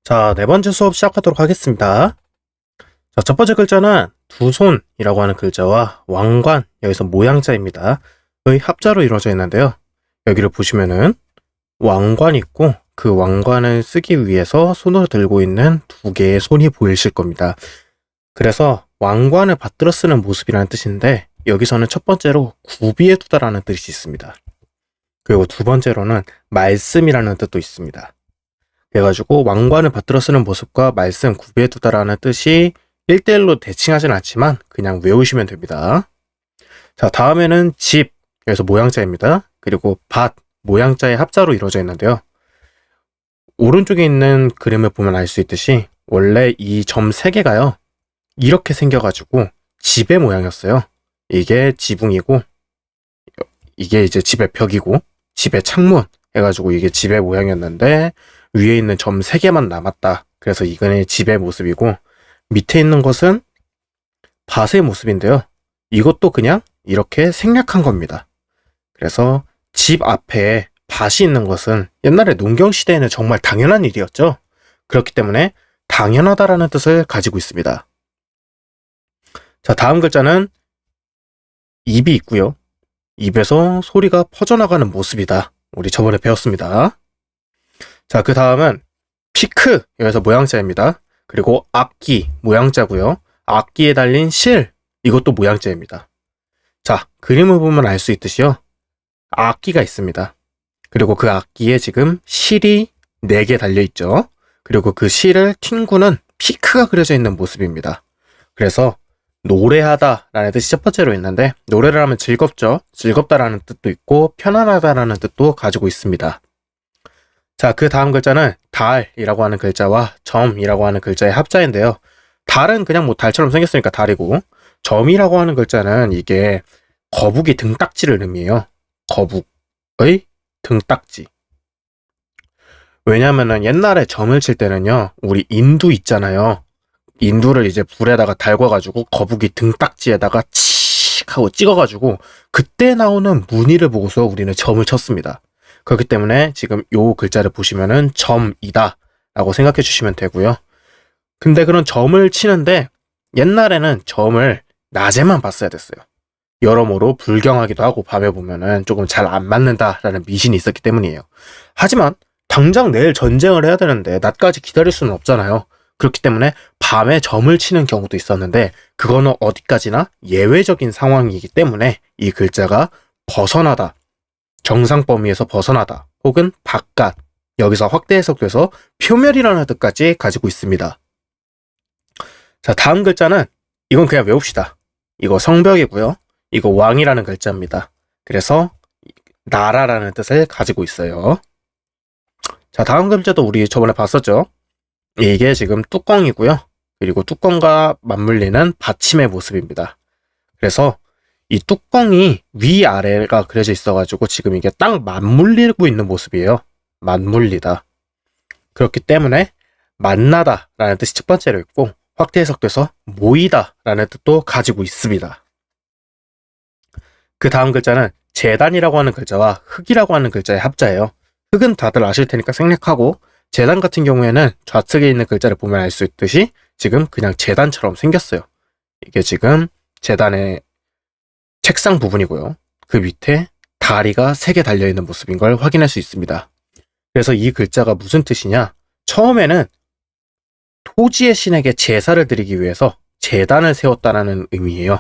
자, 네 번째 수업 시작하도록 하겠습니다. 자, 첫 번째 글자는 두 손이라고 하는 글자와 왕관, 여기서 모양자입니다. 의 합자로 이루어져 있는데요. 여기를 보시면은 왕관이 있고 그 왕관을 쓰기 위해서 손으로 들고 있는 두 개의 손이 보이실 겁니다. 그래서 왕관을 받들어 쓰는 모습이라는 뜻인데 여기서는 첫 번째로 구비해 두다라는 뜻이 있습니다. 그리고 두 번째로는 말씀이라는 뜻도 있습니다. 그래가지고 왕관을 받들어 쓰는 모습과 말씀 구비해 두다라는 뜻이 1대1로 대칭하진 않지만 그냥 외우시면 됩니다. 자, 다음에는 집, 여기서 모양자입니다. 그리고 밭, 모양자의 합자로 이루어져 있는데요. 오른쪽에 있는 그림을 보면 알 수 있듯이 원래 이 점 3개가요. 이렇게 생겨가지고 집의 모양이었어요. 이게 지붕이고 이게 이제 집의 벽이고 집의 창문 해가지고 이게 집의 모양이었는데 위에 있는 점 3개만 남았다. 그래서 이거는 집의 모습이고 밑에 있는 것은 밭의 모습인데요. 이것도 그냥 이렇게 생략한 겁니다. 그래서 집 앞에 밭이 있는 것은 옛날에 농경시대에는 정말 당연한 일이었죠. 그렇기 때문에 당연하다라는 뜻을 가지고 있습니다. 자, 다음 글자는 입이 있고요. 입에서 소리가 퍼져나가는 모습이다. 우리 저번에 배웠습니다. 자, 그 다음은 피크, 여기서 모양자입니다. 그리고 악기, 모양자고요. 악기에 달린 실, 이것도 모양자입니다. 자, 그림을 보면 알 수 있듯이요. 악기가 있습니다. 그리고 그 악기에 지금 실이 4개 달려있죠. 그리고 그 실을 튕구는 피크가 그려져 있는 모습입니다. 그래서 노래하다 라는 뜻이 첫 번째로 있는데 노래를 하면 즐겁죠. 즐겁다라는 뜻도 있고 편안하다라는 뜻도 가지고 있습니다. 자, 그 다음 글자는 달이라고 하는 글자와 점이라고 하는 글자의 합자인데요. 달은 그냥 뭐 달처럼 생겼으니까 달이고 점이라고 하는 글자는 이게 거북이 등딱지를 의미해요. 거북의 등딱지. 왜냐면은 옛날에 점을 칠 때는요. 우리 인두 있잖아요. 인두를 이제 불에다가 달궈가지고 거북이 등딱지에다가 칙 하고 찍어가지고 그때 나오는 무늬를 보고서 우리는 점을 쳤습니다. 그렇기 때문에 지금 요 글자를 보시면은 점이다 라고 생각해 주시면 되고요. 근데 그런 점을 치는데 옛날에는 점을 낮에만 봤어야 됐어요. 여러모로 불경하기도 하고 밤에 보면은 조금 잘 안 맞는다라는 미신이 있었기 때문이에요. 하지만 당장 내일 전쟁을 해야 되는데 낮까지 기다릴 수는 없잖아요. 그렇기 때문에 밤에 점을 치는 경우도 있었는데 그거는 어디까지나 예외적인 상황이기 때문에 이 글자가 벗어나다, 정상 범위에서 벗어나다 혹은 바깥, 여기서 확대 해석돼서 표멸이라는 뜻까지 가지고 있습니다. 자, 다음 글자는 이건 그냥 외웁시다. 이거 성벽이고요. 이거 왕이라는 글자입니다. 그래서 나라라는 뜻을 가지고 있어요. 자, 다음 글자도 우리 저번에 봤었죠. 이게 지금 뚜껑이고요. 그리고 뚜껑과 맞물리는 받침의 모습입니다. 그래서 이 뚜껑이 위아래가 그려져 있어가지고 지금 이게 딱 맞물리고 있는 모습이에요. 맞물리다. 그렇기 때문에 만나다 라는 뜻이 첫 번째로 있고 확대 해석돼서 모이다 라는 뜻도 가지고 있습니다. 그 다음 글자는 재단이라고 하는 글자와 흙이라고 하는 글자의 합자예요. 흙은 다들 아실 테니까 생략하고 재단 같은 경우에는 좌측에 있는 글자를 보면 알 수 있듯이 지금 그냥 재단처럼 생겼어요. 이게 지금 재단의 책상 부분이고요. 그 밑에 다리가 3개 달려있는 모습인 걸 확인할 수 있습니다. 그래서 이 글자가 무슨 뜻이냐? 처음에는 토지의 신에게 제사를 드리기 위해서 제단을 세웠다라는 의미예요.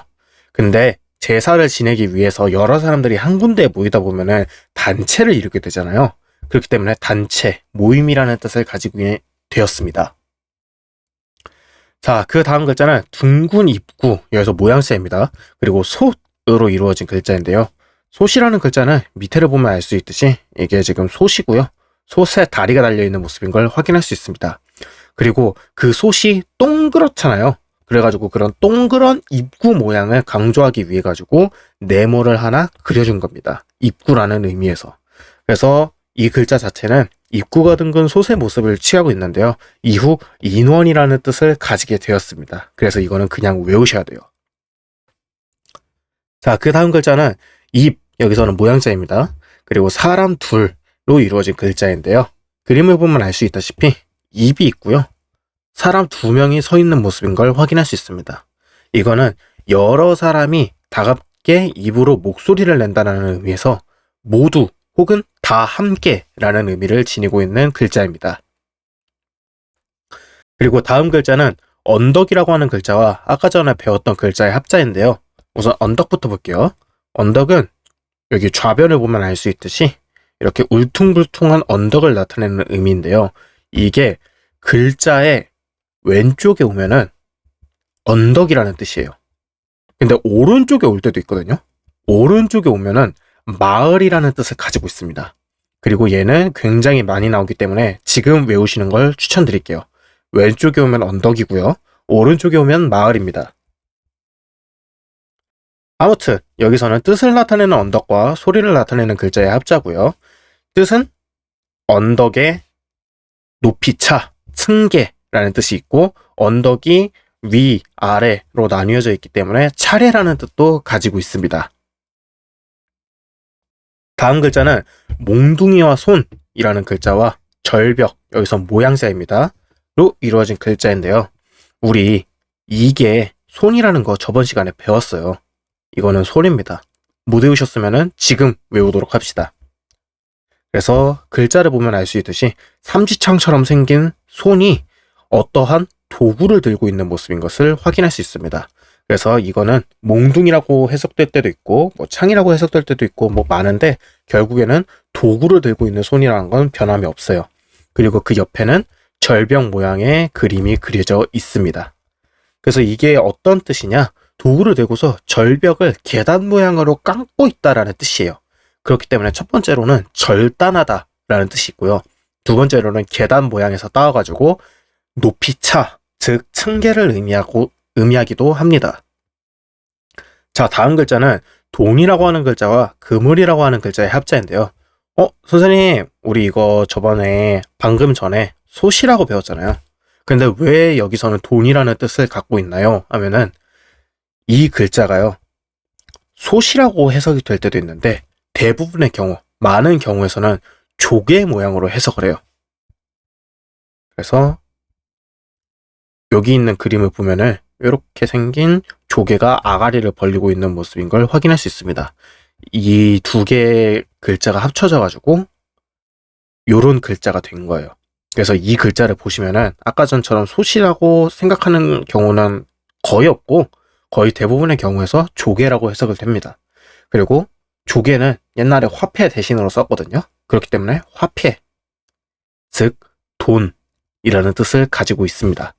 근데 제사를 지내기 위해서 여러 사람들이 한 군데에 모이다 보면은 단체를 이루게 되잖아요. 그렇기 때문에 단체, 모임이라는 뜻을 가지고 되었습니다. 자, 그 다음 글자는 둥근 입구, 여기서 모양새입니다. 그리고 솥으로 이루어진 글자인데요. 솥이라는 글자는 밑에를 보면 알 수 있듯이 이게 지금 솥이고요. 솥에 다리가 달려있는 모습인 걸 확인할 수 있습니다. 그리고 그 솥이 동그랗잖아요. 그래가지고 그런 동그란 입구 모양을 강조하기 위해 가지고 네모를 하나 그려준 겁니다. 입구라는 의미에서. 그래서 이 글자 자체는 입구가 둥근 솥의 모습을 취하고 있는데요. 이후 인원이라는 뜻을 가지게 되었습니다. 그래서 이거는 그냥 외우셔야 돼요. 자, 그 다음 글자는 입, 여기서는 모양자입니다. 그리고 사람 둘로 이루어진 글자인데요. 그림을 보면 알 수 있다시피 입이 있고요. 사람 2명이 서 있는 모습인 걸 확인할 수 있습니다. 이거는 여러 사람이 다갑게 입으로 목소리를 낸다는 의미에서 모두 혹은 다 함께라는 의미를 지니고 있는 글자입니다. 그리고 다음 글자는 언덕이라고 하는 글자와 아까 전에 배웠던 글자의 합자인데요. 우선 언덕부터 볼게요. 언덕은 여기 좌변을 보면 알 수 있듯이 이렇게 울퉁불퉁한 언덕을 나타내는 의미인데요. 이게 글자의 왼쪽에 오면은 언덕이라는 뜻이에요. 근데 오른쪽에 올 때도 있거든요. 오른쪽에 오면은 마을이라는 뜻을 가지고 있습니다. 그리고 얘는 굉장히 많이 나오기 때문에 지금 외우시는 걸 추천드릴게요. 왼쪽에 오면 언덕이고요. 오른쪽에 오면 마을입니다. 아무튼 여기서는 뜻을 나타내는 언덕과 소리를 나타내는 글자의 합자고요. 뜻은 언덕의 높이차, 층계라는 뜻이 있고 언덕이 위, 아래로 나뉘어져 있기 때문에 차례라는 뜻도 가지고 있습니다. 다음 글자는 몽둥이와 손이라는 글자와 절벽, 여기서 모양새입니다. 로 이루어진 글자인데요. 우리 이게 손이라는 거 저번 시간에 배웠어요. 이거는 손입니다. 못 외우셨으면 지금 외우도록 합시다. 그래서 글자를 보면 알 수 있듯이 삼지창처럼 생긴 손이 어떠한 도구를 들고 있는 모습인 것을 확인할 수 있습니다. 그래서 이거는 몽둥이라고 해석될 때도 있고 창이라고 해석될 때도 있고 많은데 결국에는 도구를 들고 있는 손이라는 건 변함이 없어요. 그리고 그 옆에는 절벽 모양의 그림이 그려져 있습니다. 그래서 이게 어떤 뜻이냐? 도구를 들고서 절벽을 계단 모양으로 깎고 있다라는 뜻이에요. 그렇기 때문에 첫 번째로는 절단하다 라는 뜻이 있고요. 두 번째로는 계단 모양에서 따와가지고 높이차, 즉 층계를 의미하기도 합니다. 자, 다음 글자는 돈이라고 하는 글자와 그물이라고 하는 글자의 합자인데요. 선생님, 우리 이거 저번에 방금 전에 솥이라고 배웠잖아요. 근데 왜 여기서는 돈이라는 뜻을 갖고 있나요? 하면은 이 글자가요. 솥이라고 해석이 될 때도 있는데 대부분의 경우, 많은 경우에서는 조개 모양으로 해석을 해요. 그래서 여기 있는 그림을 보면은 이렇게 생긴 조개가 아가리를 벌리고 있는 모습인 걸 확인할 수 있습니다. 이 두 개의 글자가 합쳐져 가지고 요런 글자가 된 거예요. 그래서 이 글자를 보시면은 아까 전처럼 솥이라고 생각하는 경우는 거의 없고 거의 대부분의 경우에서 조개라고 해석을 됩니다. 그리고 조개는 옛날에 화폐 대신으로 썼거든요. 그렇기 때문에 화폐, 즉 돈이라는 뜻을 가지고 있습니다.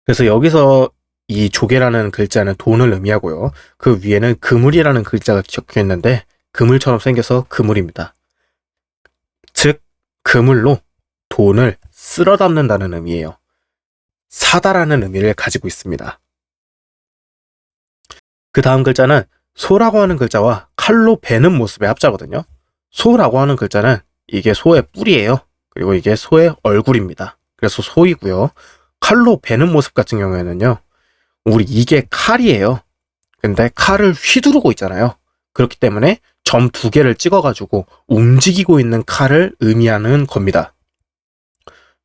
그래서 여기서 이 조개라는 글자는 돈을 의미하고요. 그 위에는 그물이라는 글자가 적혀 있는데 그물처럼 생겨서 그물입니다. 즉 그물로 돈을 쓸어 담는다는 의미예요. 사다라는 의미를 가지고 있습니다. 그 다음 글자는 소라고 하는 글자와 칼로 베는 모습의 합자거든요. 소라고 하는 글자는 이게 소의 뿔이에요. 그리고 이게 소의 얼굴입니다. 그래서 소이고요. 칼로 베는 모습 같은 경우에는요. 우리 이게 칼이에요. 근데 칼을 휘두르고 있잖아요. 그렇기 때문에 점 2개를 찍어가지고 움직이고 있는 칼을 의미하는 겁니다.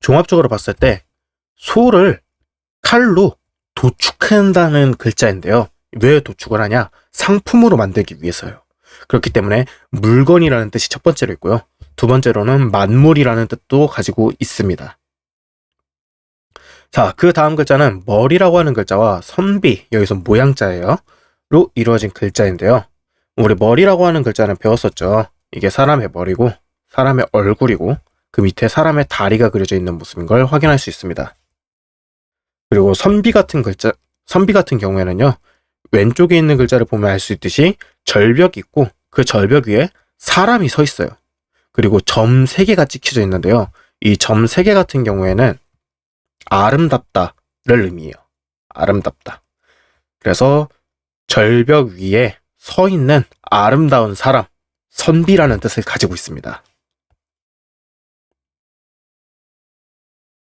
종합적으로 봤을 때 소를 칼로 도축한다는 글자인데요. 왜 도축을 하냐? 상품으로 만들기 위해서요. 그렇기 때문에 물건이라는 뜻이 첫 번째로 있고요. 두 번째로는 만물이라는 뜻도 가지고 있습니다. 자, 그 다음 글자는 머리라고 하는 글자와 선비, 여기서 모양자예요. 로 이루어진 글자인데요. 우리 머리라고 하는 글자는 배웠었죠. 이게 사람의 머리고 사람의 얼굴이고 그 밑에 사람의 다리가 그려져 있는 모습인 걸 확인할 수 있습니다. 그리고 선비 같은 경우에는요. 왼쪽에 있는 글자를 보면 알 수 있듯이 절벽이 있고 그 절벽 위에 사람이 서 있어요. 그리고 점 3개가 찍혀져 있는데요. 이 점 3개 같은 경우에는 아름답다를 의미해요. 아름답다. 그래서 절벽 위에 서 있는 아름다운 사람, 선비라는 뜻을 가지고 있습니다.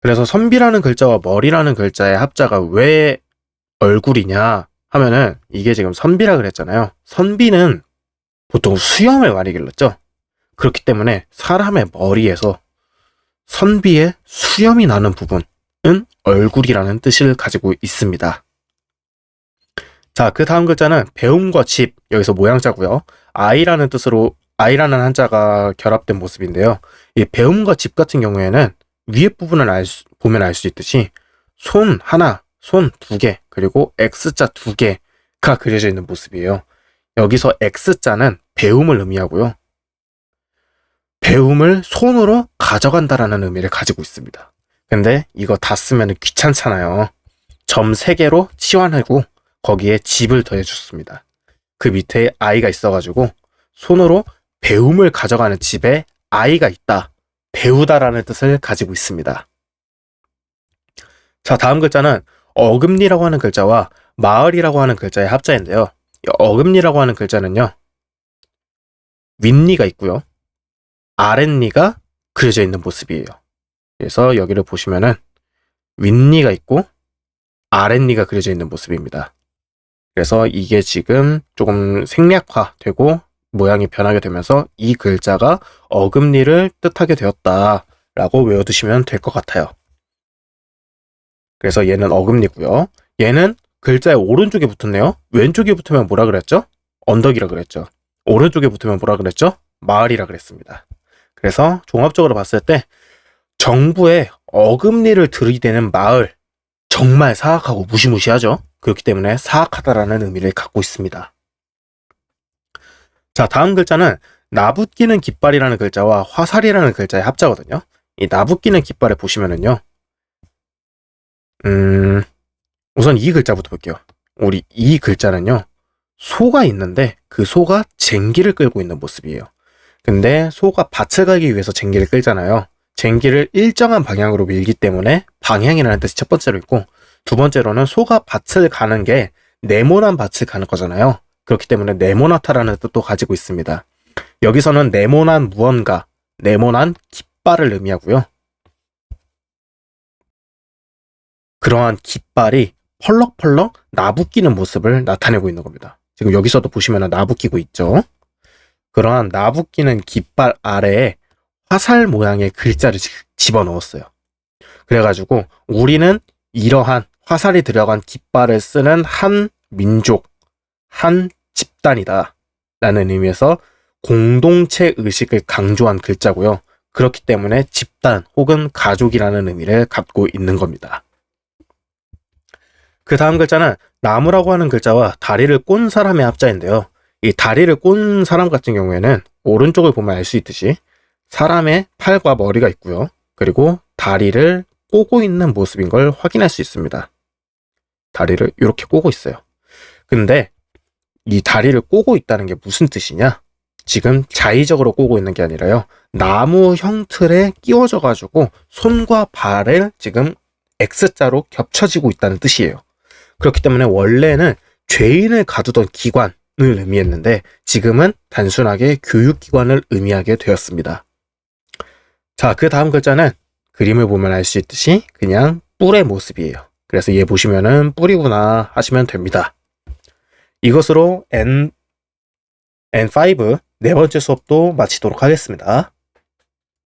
그래서 선비라는 글자와 머리라는 글자의 합자가 왜 얼굴이냐 하면은 이게 지금 선비라 그랬잖아요. 선비는 보통 수염을 많이 길렀죠. 그렇기 때문에 사람의 머리에서 선비의 수염이 나는 부분은 얼굴이라는 뜻을 가지고 있습니다. 자, 그 다음 글자는 배움과 집, 여기서 모양자고요. 아이라는 뜻으로 아이라는 한자가 결합된 모습인데요. 이 배움과 집 같은 경우에는 위에 부분을 보면 알 수 있듯이 손 하나, 손 두 개, 그리고 X자 두 개가 그려져 있는 모습이에요. 여기서 X자는 배움을 의미하고요. 배움을 손으로 가져간다라는 의미를 가지고 있습니다. 근데 이거 다 쓰면 귀찮잖아요. 점 3개로 치환하고 거기에 집을 더해줬습니다. 그 밑에 아이가 있어가지고 손으로 배움을 가져가는 집에 아이가 있다. 배우다라는 뜻을 가지고 있습니다. 자, 다음 글자는 어금니라고 하는 글자와 마을이라고 하는 글자의 합자인데요. 이 어금니라고 하는 글자는요. 윗니가 있고요. 아랫니가 그려져 있는 모습이에요. 그래서 여기를 보시면은 윗니가 있고 아랫니가 그려져 있는 모습입니다. 그래서 이게 지금 조금 생략화되고 모양이 변하게 되면서 이 글자가 어금니를 뜻하게 되었다라고 외워두시면 될 것 같아요. 그래서 얘는 어금니고요. 얘는 글자의 오른쪽에 붙었네요. 왼쪽에 붙으면 뭐라 그랬죠? 언덕이라 그랬죠. 오른쪽에 붙으면 뭐라 그랬죠? 마을이라 그랬습니다. 그래서 종합적으로 봤을 때 정부의 어금니를 들이대는 마을, 정말 사악하고 무시무시하죠. 그렇기 때문에 사악하다라는 의미를 갖고 있습니다. 자, 다음 글자는 나붓기는 깃발이라는 글자와 화살이라는 글자의 합자거든요. 이 나붓기는 깃발에 보시면은요. 우선 이 글자부터 볼게요. 우리 이 글자는요. 소가 있는데 그 소가 쟁기를 끌고 있는 모습이에요. 근데 소가 밭을 가기 위해서 쟁기를 끌잖아요. 쟁기를 일정한 방향으로 밀기 때문에 방향이라는 뜻이 첫 번째로 있고, 두 번째로는 소가 밭을 가는 게 네모난 밭을 가는 거잖아요. 그렇기 때문에 네모나타라는 뜻도 가지고 있습니다. 여기서는 네모난 무언가, 네모난 깃발을 의미하고요. 그러한 깃발이 펄럭펄럭 나부끼는 모습을 나타내고 있는 겁니다. 지금 여기서도 보시면 나부끼고 있죠. 그러한 나부끼는 깃발 아래에 화살 모양의 글자를 집어넣었어요. 그래가지고 우리는 이러한 화살이 들어간 깃발을 쓰는 한 민족, 한 집단이다 라는 의미에서 공동체 의식을 강조한 글자고요. 그렇기 때문에 집단 혹은 가족이라는 의미를 갖고 있는 겁니다. 그 다음 글자는 나무라고 하는 글자와 다리를 꼰 사람의 합자인데요. 이 다리를 꼰 사람 같은 경우에는 오른쪽을 보면 알 수 있듯이 사람의 팔과 머리가 있고요. 그리고 다리를 꼬고 있는 모습인 걸 확인할 수 있습니다. 다리를 이렇게 꼬고 있어요. 근데 이 다리를 꼬고 있다는 게 무슨 뜻이냐? 지금 자의적으로 꼬고 있는 게 아니라요. 나무 형틀에 끼워져 가지고 손과 발을 지금 X자로 겹쳐지고 있다는 뜻이에요. 그렇기 때문에 원래는 죄인을 가두던 기관을 의미했는데 지금은 단순하게 교육기관을 의미하게 되었습니다. 자, 그 다음 글자는 그림을 보면 알 수 있듯이 그냥 뿔의 모습이에요. 그래서 얘 보시면은 뿔이구나 하시면 됩니다. 이것으로 N5 네 번째 수업도 마치도록 하겠습니다.